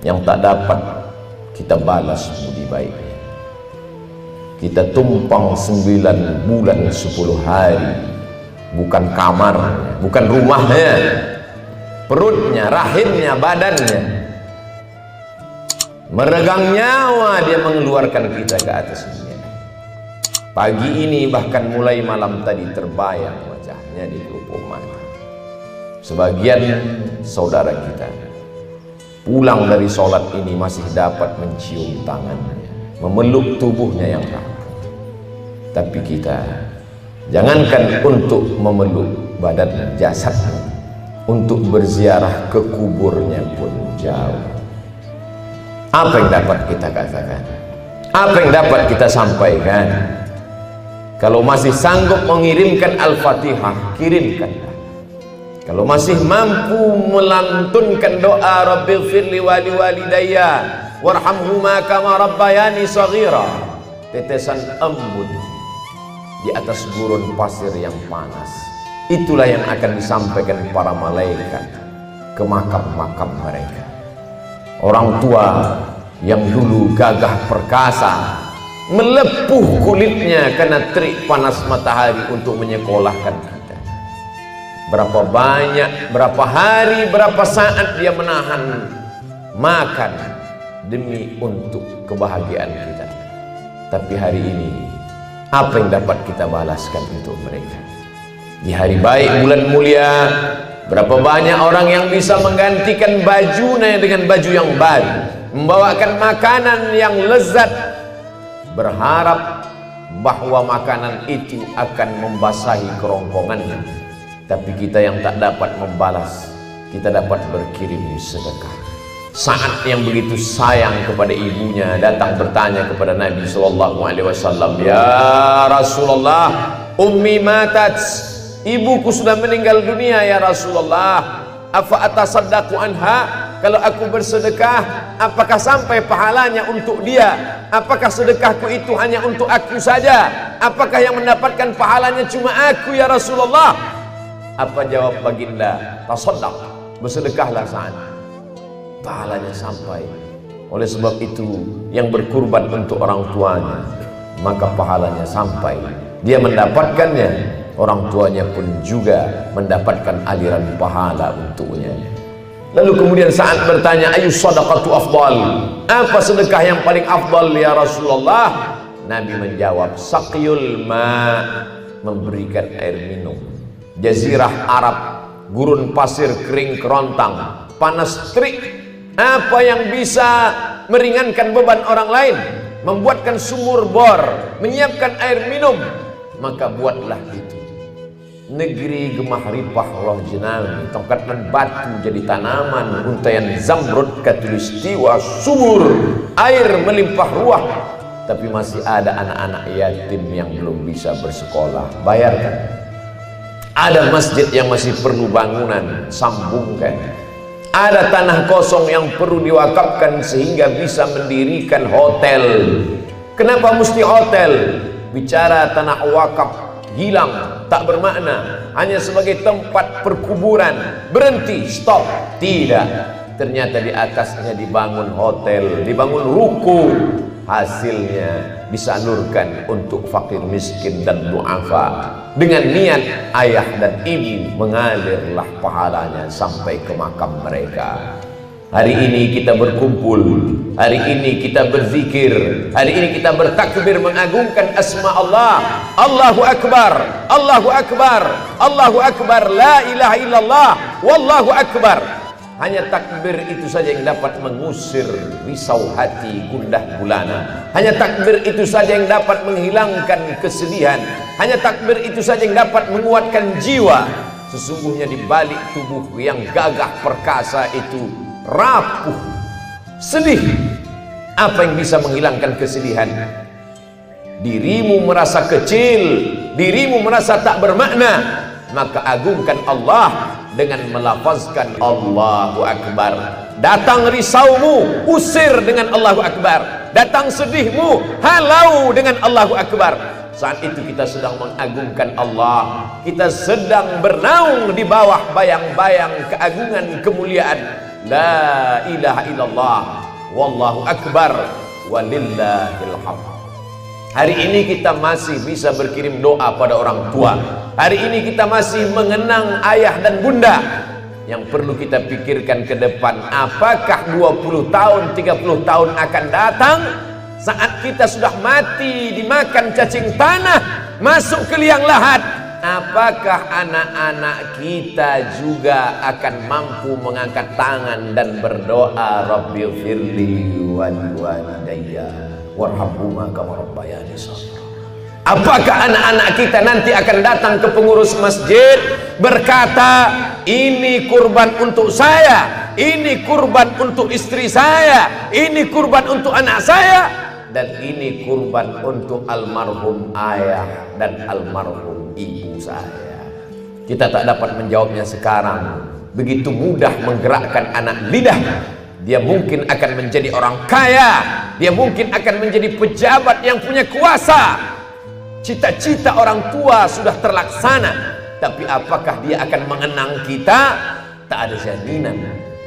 yang tak dapat kita balas budi baiknya. Kita tumpang 9 bulan 10 hari, bukan kamarnya, bukan rumahnya, perutnya, rahimnya, badannya, meregang nyawa dia mengeluarkan kita ke atas dunia. Pagi ini bahkan mulai malam tadi terbayang wajahnya di pelupuk mata. Sebagian saudara kita pulang dari sholat ini masih dapat mencium tangannya, memeluk tubuhnya yang rapuh. Tapi kita jangankan untuk memeluk badan jasadnya, untuk berziarah ke kuburnya pun jauh. Apa yang dapat kita katakan? Apa yang dapat kita sampaikan? Kalau masih sanggup mengirimkan Al-Fatihah, kirimkanlah. Kalau masih mampu melantunkan doa Rabbighfirli wa liwalidayya warhamhuma kama rabbayani shaghira, tetesan embun di atas gurun pasir yang panas, itulah yang akan disampaikan para malaikat ke makam-makam mereka. Orang tua yang dulu gagah perkasa melepuh kulitnya karena terik panas matahari untuk menyekolahkan kita. Berapa banyak, berapa hari, berapa saat dia menahan makan demi untuk kebahagiaan kita. Tapi hari ini apa yang dapat kita balaskan untuk mereka? Di hari baik bulan mulia, berapa banyak orang yang bisa menggantikan bajunya dengan baju yang baru, membawakan makanan yang lezat, berharap bahwa makanan itu akan membasahi kerongkongannya. Tapi kita yang tak dapat membalas, kita dapat berkirim sedekah. Saat yang begitu sayang kepada ibunya datang bertanya kepada Nabi SAW, "Ya Rasulullah, ummi matat, ibuku sudah meninggal dunia ya Rasulullah. Afa atasaddaqu anha? Kalau aku bersedekah, apakah sampai pahalanya untuk dia? Apakah sedekahku itu hanya untuk aku saja? Apakah yang mendapatkan pahalanya cuma aku ya Rasulullah?" Apa jawab baginda? Tasaddaq, bersedekahlah saat pahalanya sampai. Oleh sebab itu yang berkurban untuk orang tuanya, maka pahalanya sampai. Dia mendapatkannya, orang tuanya pun juga mendapatkan aliran pahala untuknya. Lalu kemudian saat bertanya, ayu sadaqatu afdal, apa sedekah yang paling afdal ya Rasulullah? Nabi menjawab, saqyul ma, memberikan air minum. Jazirah Arab, gurun pasir kering kerontang, panas terik. Apa yang bisa meringankan beban orang lain? Membuatkan sumur bor, menyiapkan air minum, maka buatlah itu. Negeri gemah ripah roh jenami, tongkat dan batu jadi tanaman, untaian zamrud katulistiwa, subur, air melimpah ruah. Tapi masih ada anak-anak yatim yang belum bisa bersekolah, bayarkan. Ada masjid yang masih perlu bangunan, sambungkan. Ada tanah kosong yang perlu diwakafkan sehingga bisa mendirikan hotel. Kenapa mesti hotel? Bicara tanah wakaf hilang, tak bermakna, hanya sebagai tempat perkuburan. Berhenti, stop. Tidak, ternyata di atasnya dibangun hotel, dibangun ruko. Hasilnya disalurkan untuk fakir miskin dan duafa. Dengan niat ayah dan ibu, mengalirlah pahalanya sampai ke makam mereka. Hari ini kita berkumpul, hari ini kita berzikir, hari ini kita bertakbir mengagungkan asma Allah. Allahu Akbar, Allahu Akbar, Allahu Akbar, la ilaha illallah, wallahu Akbar. Hanya takbir itu saja yang dapat mengusir risau hati gundah gulana. Hanya takbir itu saja yang dapat menghilangkan kesedihan. Hanya takbir itu saja yang dapat menguatkan jiwa. Sesungguhnya di balik tubuh yang gagah perkasa itu rapuh, sedih. Apa yang bisa menghilangkan kesedihan? Dirimu merasa kecil, dirimu merasa tak bermakna, maka agungkan Allah dengan melafazkan Allahu Akbar. Datang risaumu, usir dengan Allahu Akbar. Datang sedihmu, halau dengan Allahu Akbar. Saat itu kita sedang mengagungkan Allah, kita sedang bernaung di bawah bayang-bayang keagungan kemuliaan. la ilaha illallah wallahu akbar walillahil hamd. Hari ini kita masih bisa berkirim doa pada orang tua. Hari ini kita masih mengenang ayah dan bunda. Yang perlu kita pikirkan ke depan, apakah 20 tahun, 30 tahun akan datang saat kita sudah mati dimakan cacing tanah, masuk ke liang lahat, apakah anak-anak kita juga akan mampu mengangkat tangan dan berdoa, Rabbighfirli wa liwalidayya warhamhuma kama rabbayani shaghira. Apakah anak-anak kita nanti akan datang ke pengurus masjid berkata, ini kurban untuk saya, ini kurban untuk istri saya, ini kurban untuk anak saya, dan ini kurban untuk almarhum ayah dan almarhum ibu saya. Kita tak dapat menjawabnya sekarang. Begitu mudah menggerakkan anak lidah. Dia mungkin akan menjadi orang kaya, dia mungkin akan menjadi pejabat yang punya kuasa. Cita-cita orang tua sudah terlaksana, tapi apakah dia akan mengenang kita? Tak ada jaminan.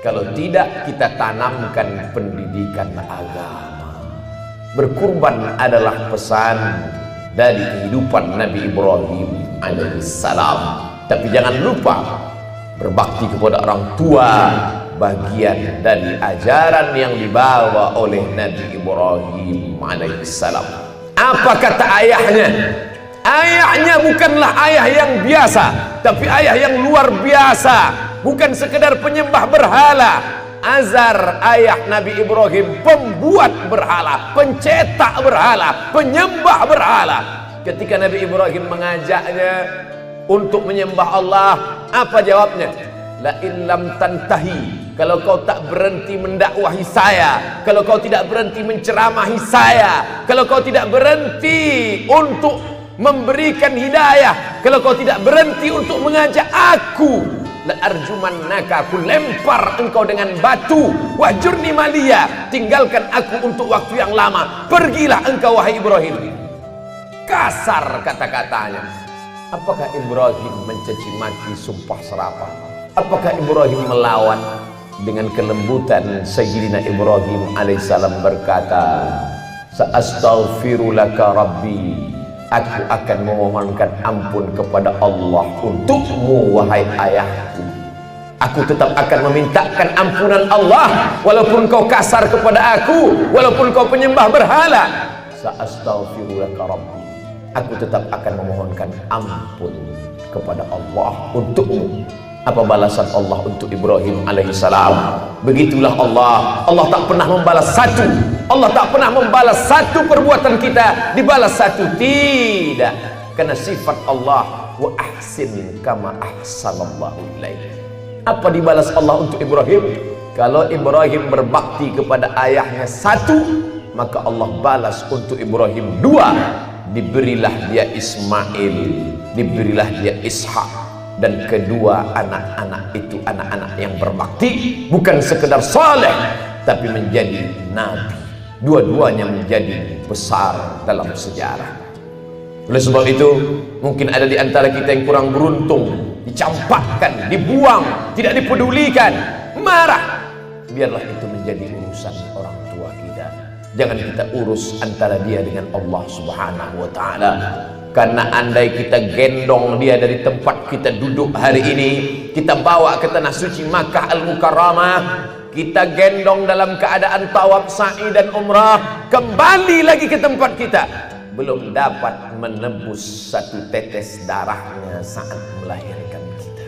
Kalau tidak, kita tanamkan pendidikan agama. Berkurban adalah pesan dari kehidupan Nabi Ibrahim alaihissalam. Tapi jangan lupa, berbakti kepada orang tua bagian dari ajaran yang dibawa oleh Nabi Ibrahim alaihissalam. Apa kata ayahnya? Ayahnya bukanlah ayah yang biasa, tapi ayah yang luar biasa. Bukan sekedar penyembah berhala. Azar ayah Nabi Ibrahim pembuat berhala, pencetak berhala, penyembah berhala. Ketika Nabi Ibrahim mengajaknya untuk menyembah Allah, apa jawabnya? La in lam tantahi, kalau kau tak berhenti mendakwahi saya, kalau kau tidak berhenti menceramahi saya, kalau kau tidak berhenti untuk memberikan hidayah, kalau kau tidak berhenti untuk mengajak aku, la arjumannaka, aku lempar engkau dengan batu. Wahjurni maliya, tinggalkan aku untuk waktu yang lama. Pergilah engkau wahai Ibrahim. Kasar kata-katanya. Apakah Ibrahim mencaci maki sumpah serapah? Apakah Ibrahim melawan? Dengan kelembutan Sayyidina Ibrahim alaihissalam berkata, Sa'astaghfirulaka Rabbi, aku akan memohonkan ampun kepada Allah untukmu wahai ayahku. Aku tetap akan memintakan ampunan Allah walaupun kau kasar kepada aku, walaupun kau penyembah berhala. Sa'astaghfirulaka Rabbi, aku tetap akan memohonkan ampun kepada Allah untukmu. Apa balasan Allah untuk Ibrahim alaihissalam? Begitulah Allah. Allah tak pernah membalas satu. Allah tak pernah membalas satu perbuatan kita dibalas satu. Tidak. Karena sifat Allah, wa ahsin kama ahsanallahu ilaik. Apa dibalas Allah untuk Ibrahim? Kalau Ibrahim berbakti kepada ayahnya satu, maka Allah balas untuk Ibrahim dua. Diberilah dia Ismail, diberilah dia Ishak. Dan kedua anak-anak itu anak-anak yang berbakti, bukan sekedar saleh, tapi menjadi nabi. Dua-duanya menjadi besar dalam sejarah. Oleh sebab itu, mungkin ada di antara kita yang kurang beruntung, dicampakkan, dibuang, tidak dipedulikan, marah. Biarlah itu menjadi urusan orang tua kita. Jangan kita urus antara dia dengan Allah Subhanahu wa ta'ala. Karena andai kita gendong dia dari tempat kita duduk hari ini, kita bawa ke tanah suci Makkah Al-Mukarramah, kita gendong dalam keadaan tawaf, sa'i dan umrah, kembali lagi ke tempat kita, belum dapat menebus satu tetes darahnya saat melahirkan kita,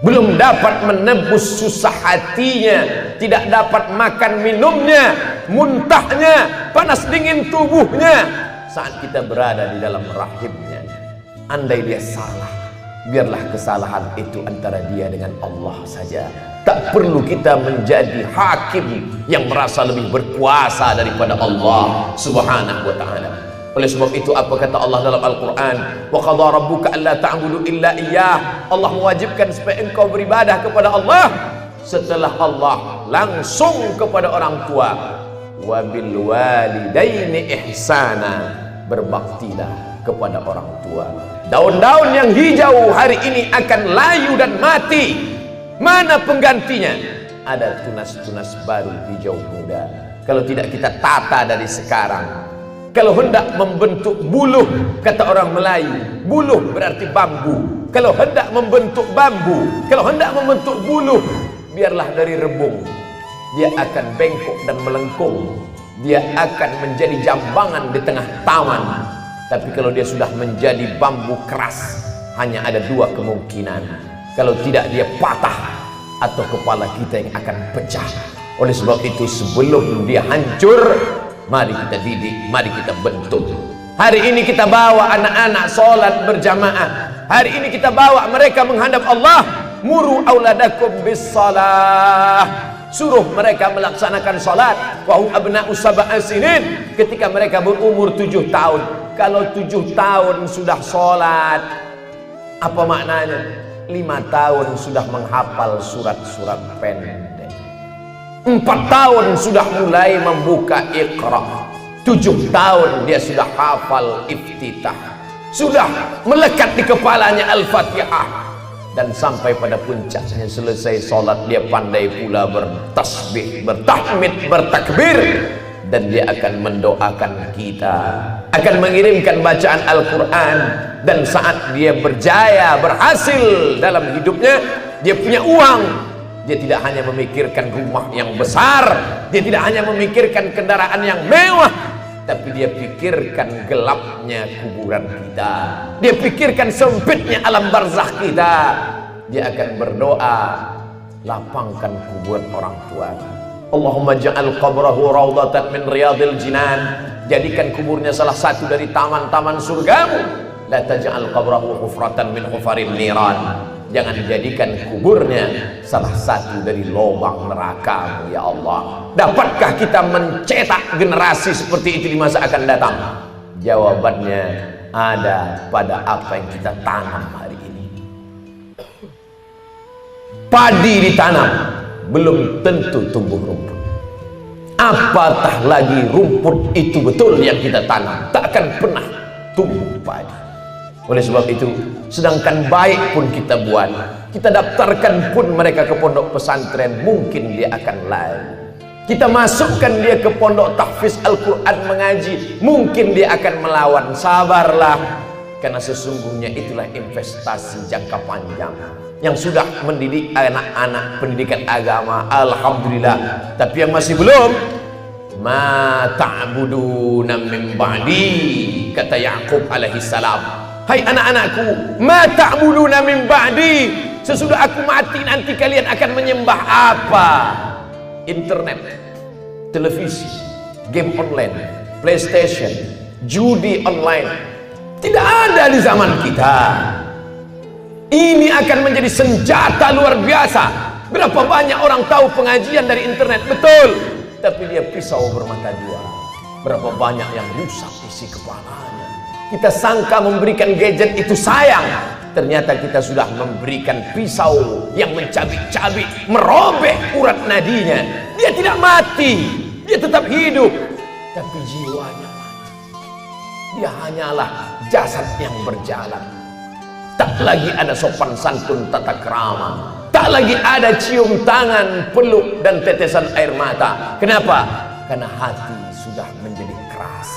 belum dapat menebus susah hatinya, tidak dapat makan minumnya, muntahnya, panas dingin tubuhnya saat kita berada di dalam rahimnya. Andai dia salah, biarlah kesalahan itu antara dia dengan Allah saja. Tak perlu kita menjadi hakim yang merasa lebih berkuasa daripada Allah Subhanahu wa ta'ala. Oleh sebab itu, apa kata Allah dalam Al-Quran? Wa qadha rabbuka alla ta'budu illa iyyah. Allah mewajibkan supaya engkau beribadah kepada Allah. Setelah Allah, langsung kepada orang tua. Wa bil walidaini ihsana, berbaktilah kepada orang tua. Daun-daun yang hijau hari ini akan layu dan mati. Mana penggantinya? ada tunas-tunas baru hijau muda. Kalau tidak kita tata dari sekarang. Kalau hendak membentuk buluh, kata orang Melayu, buluh berarti bambu. Kalau hendak membentuk bambu, kalau hendak membentuk buluh, biarlah dari rebung. Dia akan bengkok dan melengkung. Dia akan menjadi jambangan di tengah taman. Tapi kalau dia sudah menjadi bambu keras, hanya ada dua kemungkinan. Kalau tidak dia patah, atau kepala kita yang akan pecah. Oleh sebab itu sebelum dia hancur, mari kita didik, mari kita bentuk. Hari ini kita bawa anak-anak sholat berjamaah. Hari ini kita bawa mereka menghadap Allah. Muru auladakum bis salah. Suruh mereka melaksanakan sholat. Wahum abna'u sab'a sinin. Ketika mereka berumur 7 tahun. Kalau 7 tahun sudah sholat, apa maknanya? 5 tahun sudah menghafal surat-surat pendek. 4 tahun sudah mulai membuka Iqra. 7 tahun dia sudah hafal Iftitah. Sudah melekat di kepalanya Al-Fatihah. Dan sampai pada puncaknya selesai sholat, dia pandai pula bertasbih, bertahmid, bertakbir. Dan dia akan mendoakan kita, akan mengirimkan bacaan Al-Quran. Dan saat dia berjaya, berhasil dalam hidupnya, dia punya uang, dia tidak hanya memikirkan rumah yang besar, dia tidak hanya memikirkan kendaraan yang mewah, tapi dia pikirkan gelapnya kuburan kita, dia pikirkan sempitnya alam barzakh kita. Dia akan berdoa, lapangkan kuburan orang tua. Allahumma ja'al qabrahu raudatan min riyadil jinan. Jadikan kuburnya salah satu dari taman-taman surgamu. La taj'al qabrahu hufratan min hufarin niran. Jangan jadikan kuburnya salah satu dari lubang neraka, ya Allah. Dapatkah kita mencetak generasi seperti itu di masa akan datang? Jawabannya ada pada apa yang kita tanam hari ini. Padi ditanam, belum tentu tumbuh rumput. Apatah lagi rumput itu betul yang kita tanam, tak akan pernah tumbuh padi. Oleh sebab itu, sedangkan baik pun kita buat, kita daftarkan pun mereka ke pondok pesantren, mungkin dia akan lari. Kita masukkan dia ke pondok tahfiz Al-Quran mengaji, mungkin dia akan melawan. Sabarlah, karena sesungguhnya itulah investasi jangka panjang yang sudah mendidik anak-anak pendidikan agama, alhamdulillah. Tapi yang masih belum, ma ta'buduna min ba'di, kata Yaqub alaihi salam. Hai anak-anakku, ma ta'buduna min ba'di, sesudah aku mati nanti kalian akan menyembah apa? Internet, televisi, game online, PlayStation, judi online. Tidak ada di zaman kita. Ini akan menjadi senjata luar biasa. Berapa banyak orang tahu pengajian dari internet, betul, tapi dia pisau bermata dua. Berapa banyak yang rusak isi kepalanya. Kita sangka memberikan gadget itu sayang, ternyata kita sudah memberikan pisau yang mencabik-cabik, merobek urat nadinya. Dia tidak mati, dia tetap hidup, tapi jiwanya mati. Dia hanyalah jasad yang berjalan. Tak lagi ada sopan santun tata krama, tak lagi ada cium tangan, peluk dan tetesan air mata. Kenapa? Karena hati sudah menjadi keras.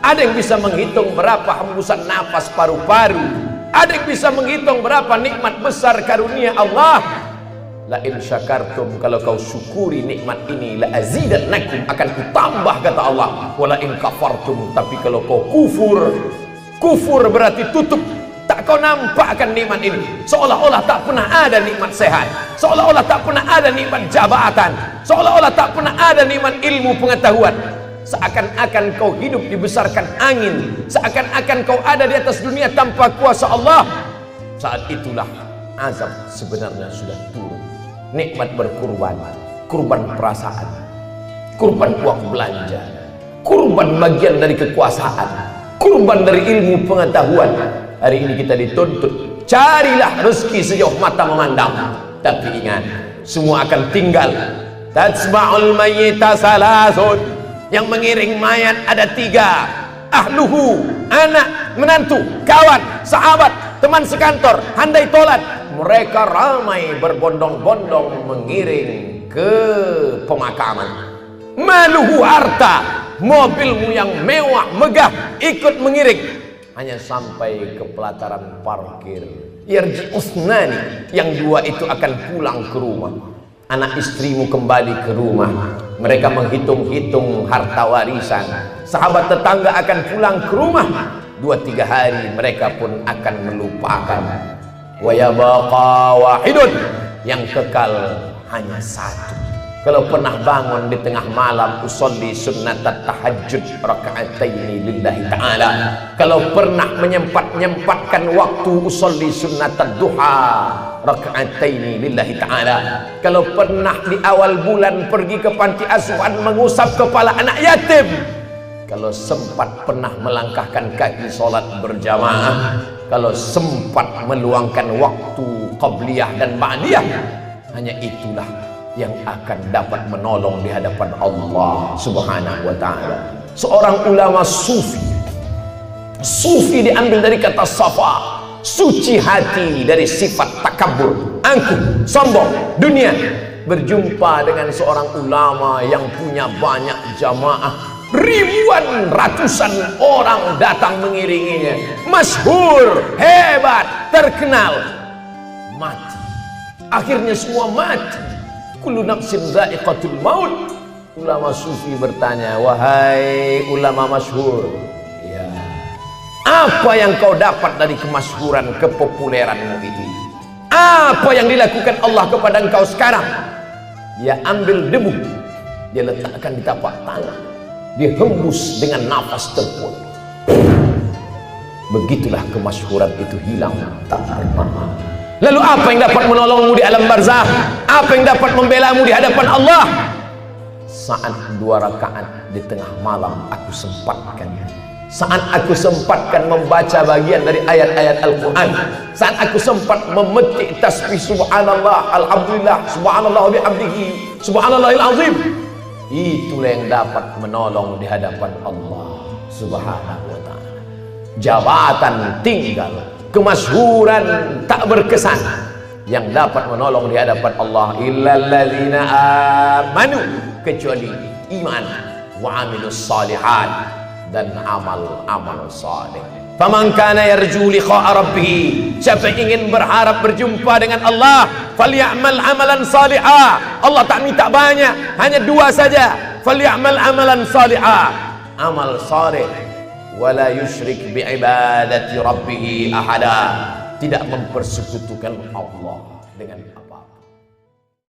Ada yang bisa menghitung berapa hembusan nafas paru-paru. Ada yang bisa menghitung berapa nikmat besar karunia Allah. La in syakartum, kalau kau syukuri nikmat ini, la azidannakum, akan kutambah, kata Allah. Wala in kafartum, tapi kalau kau kufur berarti tutup. Tak kau nampakkan nikmat ini. Seolah-olah tak pernah ada nikmat sehat. Seolah-olah tak pernah ada nikmat jabatan. Seolah-olah tak pernah ada nikmat ilmu pengetahuan. Seakan-akan kau hidup dibesarkan angin, seakan-akan kau ada di atas dunia tanpa kuasa Allah. Saat itulah azab sebenarnya sudah turun. Nikmat berkurban, kurban perasaan, kurban uang belanja, kurban bagian dari kekuasaan, kurban dari ilmu pengetahuan. Hari ini kita dituntut, carilah rezeki sejauh mata memandang. Tapi ingat, semua akan tinggal. Tatsba'ul mayyita salasun, yang mengiring mayat ada 3. Ahluhu, anak, menantu, kawan, sahabat, teman sekantor, handai tolat. Mereka ramai berbondong-bondong mengiring ke pemakaman. Maluhu harta, mobilmu yang mewah, megah, ikut mengiring. Hanya sampai ke pelataran parkir. Yarji usnani, yang dua itu akan pulang ke rumah. Anak istrimu kembali ke rumah. Mereka menghitung-hitung harta warisan. Sahabat tetangga akan pulang ke rumah. 2-3 hari mereka pun akan melupakan. Wa yabaqa wahidun, yang kekal hanya satu. Kalau pernah bangun di tengah malam, usolli sunnatat tahajud raka'ataini lillahi ta'ala. Kalau pernah menyempatkan waktu, usolli sunnatat duha raka'ataini lillahi ta'ala. Kalau pernah di awal bulan pergi ke panti asuhan mengusap kepala anak yatim. Kalau sempat pernah melangkahkan kaki sholat berjamaah. Kalau sempat meluangkan waktu qabliyah dan ba'diyah. Hanya itulah yang akan dapat menolong di hadapan Allah Subhanahu wa ta'ala. Seorang ulama sufi. Sufi diambil dari kata safa, suci hati dari sifat takabur, angkuh, sombong, dunia. Berjumpa dengan seorang ulama yang punya banyak jamaah, ribuan, ratusan orang datang mengiringinya, masyhur, hebat, terkenal. Mati, akhirnya semua mati. Kullu nafsin dha'iqatul maut. Ulama sufi bertanya, wahai ulama masyhur, ya, apa yang kau dapat dari kemasyhuran, kepopuleranmu itu? Apa yang dilakukan Allah kepada engkau sekarang? Dia ambil debu, dia letakkan di tapak tangan, dia hembus dengan nafas terpur. Begitulah kemasyhuran itu hilang tak pernah. Lalu apa yang dapat menolongmu di alam barzakh? Apa yang dapat membelamu di hadapan Allah? Saat 2 rakaat di tengah malam aku sempatkan. Saat aku sempatkan membaca bagian dari ayat-ayat Al-Quran. Saat aku sempat memetik tasbih subhanallah, alhamdulillah, subhanallah bihamdihi, subhanallahil azim. Itulah yang dapat menolong di hadapan Allah Subhanahu wa ta'ala. Jabatan tinggal, kemasyhuran tak berkesan. Yang dapat menolong di hadapan Allah illalladzina amanu, kecuali iman, wa amilus salihat, dan amal-amal saleh. Faman kana yarju liqa'a rabbih, siapa yang ingin berharap berjumpa dengan Allah, falyamal amalan salihah. Allah tak minta banyak, hanya 2 saja. Falyamal amalan salihah, amal saleh. Wala yusyrik bi'ibadati rabbih ahada, tidak mempersekutukan Allah dengan apa-apa.